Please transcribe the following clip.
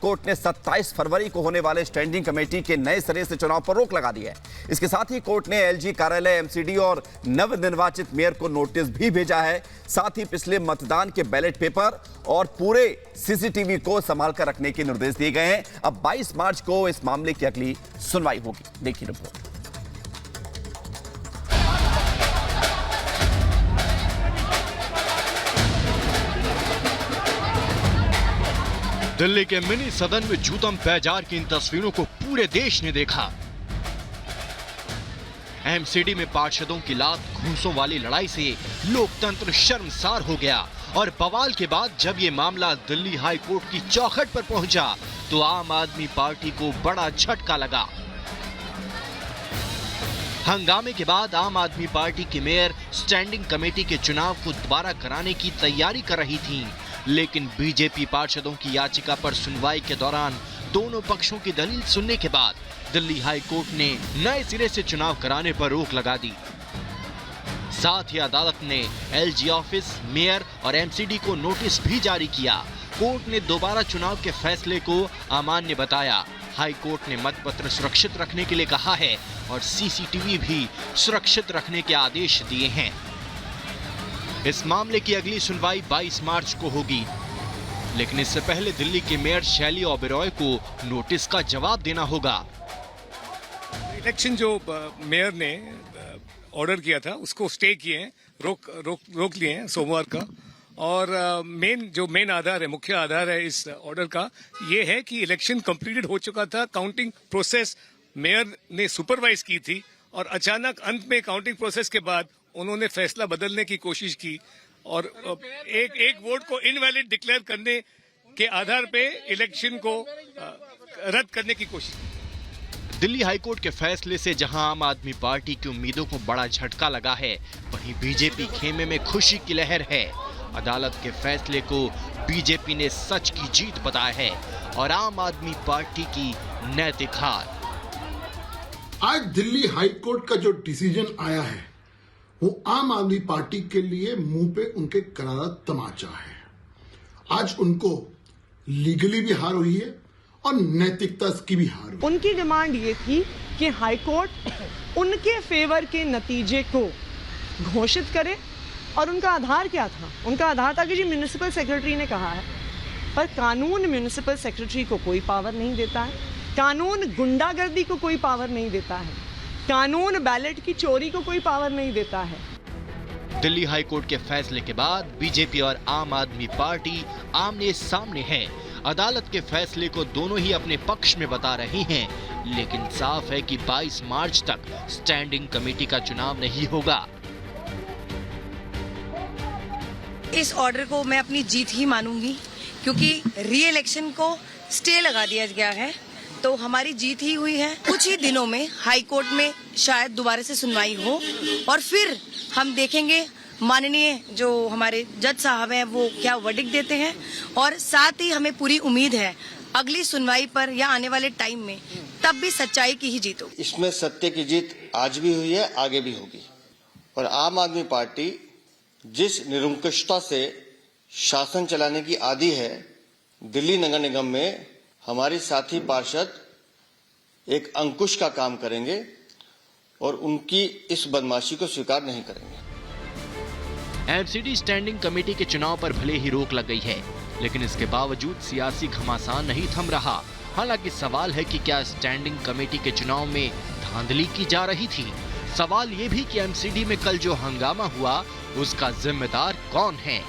Court ने 27 फरवरी को होने वाले स्टैंडिंग कमेटी के नए सिरे से चुनाव पर रोक लगा दी है। इसके साथ ही कोर्ट ने एलजी कार्यालय, एमसीडी और नवनिर्वाचित मेयर को नोटिस भी भेजा है। साथ ही पिछले मतदान के बैलेट पेपर और पूरे सीसीटीवी को संभाल कर रखने के निर्देश दिए गए हैं। अब 22 मार्च को इस मामले की अगली सुनवाई होगी। देखिए रिपोर्ट। दिल्ली के मिनी सदन में जूतम पैजार की इन तस्वीरों को पूरे देश ने देखा। एमसीडी में पार्षदों की लात घूंसों वाली लड़ाई से लोकतंत्र शर्मसार हो गया और बवाल के बाद जब ये मामला दिल्ली हाई कोर्ट की चौखट पर पहुंचा तो आम आदमी पार्टी को बड़ा झटका लगा। हंगामे के बाद आम आदमी पार्टी की मेयर स्टैंडिंग कमेटी के चुनाव को दोबारा कराने की तैयारी कर रही थी, लेकिन बीजेपी पार्षदों की याचिका पर सुनवाई के दौरान दोनों पक्षों की दलील सुनने के बाद दिल्ली हाई कोर्ट ने नए सिरे से चुनाव कराने पर रोक लगा दी। साथ ही अदालत ने एलजी ऑफिस, मेयर और एमसीडी को नोटिस भी जारी किया। कोर्ट ने दोबारा चुनाव के फैसले को अमान्य बताया। हाई कोर्ट ने मतपत्र सुरक्षित रखने के लिए कहा है और सीसीटीवी भी सुरक्षित रखने के आदेश दिए हैं। इस मामले की अगली सुनवाई 22 मार्च को होगी, लेकिन इससे पहले दिल्ली के मेयर शैली ओबेरॉय को नोटिस का जवाब देना होगा। इलेक्शन जो मेयर ने ऑर्डर किया था उसको स्टे किए हैं, रोक लिए हैं सोमवार का। और मेन आधार है, मुख्य आधार है इस ऑर्डर का, ये है कि इलेक्शन कंप्लीटेड हो चुका था। काउंटिंग प्रोसेस मेयर ने सुपरवाइज की थी और अचानक अंत में काउंटिंग प्रोसेस के बाद उन्होंने फैसला बदलने की कोशिश की और एक वोट को इनवैलिड डिक्लेयर करने के आधार पे इलेक्शन को रद्द करने की कोशिश की। दिल्ली हाईकोर्ट के फैसले से जहां आम आदमी पार्टी की उम्मीदों को बड़ा झटका लगा है, वहीं बीजेपी खेमे में खुशी की लहर है। अदालत के फैसले को बीजेपी ने सच की जीत बताया है और आम आदमी पार्टी की नैतिक हार। आज दिल्ली हाईकोर्ट का जो डिसीजन आया है वो आम आदमी पार्टी के लिए मुंह पे उनके करारा तमाचा है। आज उनको लीगली भी हार हुई है और नैतिकता की भी हार हुई। उनकी डिमांड ये थी कि हाईकोर्ट उनके फेवर के नतीजे को घोषित करे और उनका आधार क्या था? उनका आधार था कि जी म्युनिसिपल सेक्रेटरी ने कहा है, पर कानून म्युनिसिपल सेक्रेटरी को कोई पावर नहीं देता है, कानून गुंडागर्दी को कोई पावर नहीं देता है, कानून बैलेट की चोरी को कोई पावर नहीं देता है। दिल्ली हाईकोर्ट के फैसले के बाद बीजेपी और आम आदमी पार्टी आमने सामने है। अदालत के फैसले को दोनों ही अपने पक्ष में बता रही हैं, लेकिन साफ है कि 22 मार्च तक स्टैंडिंग कमेटी का चुनाव नहीं होगा। इस ऑर्डर को मैं अपनी जीत ही मानूंगी, क्योंकि री इलेक्शन को स्टे लगा दिया गया है तो हमारी जीत ही हुई है। कुछ ही दिनों में हाई कोर्ट में शायद दोबारा से सुनवाई हो और फिर हम देखेंगे माननीय जो हमारे जज साहब हैं वो क्या वर्डिक्ट देते हैं। और साथ ही हमें पूरी उम्मीद है अगली सुनवाई पर या आने वाले टाइम में तब भी सच्चाई की ही जीत होगी। इसमें सत्य की जीत आज भी हुई है, आगे भी होगी। और आम आदमी पार्टी जिस निरंकुशता से शासन चलाने की आदी है, दिल्ली नगर निगम में हमारे साथी पार्षद एक अंकुश का काम करेंगे और उनकी इस बदमाशी को स्वीकार नहीं करेंगे। एमसीडी स्टैंडिंग कमेटी के चुनाव पर भले ही रोक लग गई है, लेकिन इसके बावजूद सियासी घमासान नहीं थम रहा। हालांकि सवाल है कि क्या स्टैंडिंग कमेटी के चुनाव में धांधली की जा रही थी। सवाल ये भी कि एमसीडी में कल जो हंगामा हुआ उसका जिम्मेदार कौन है।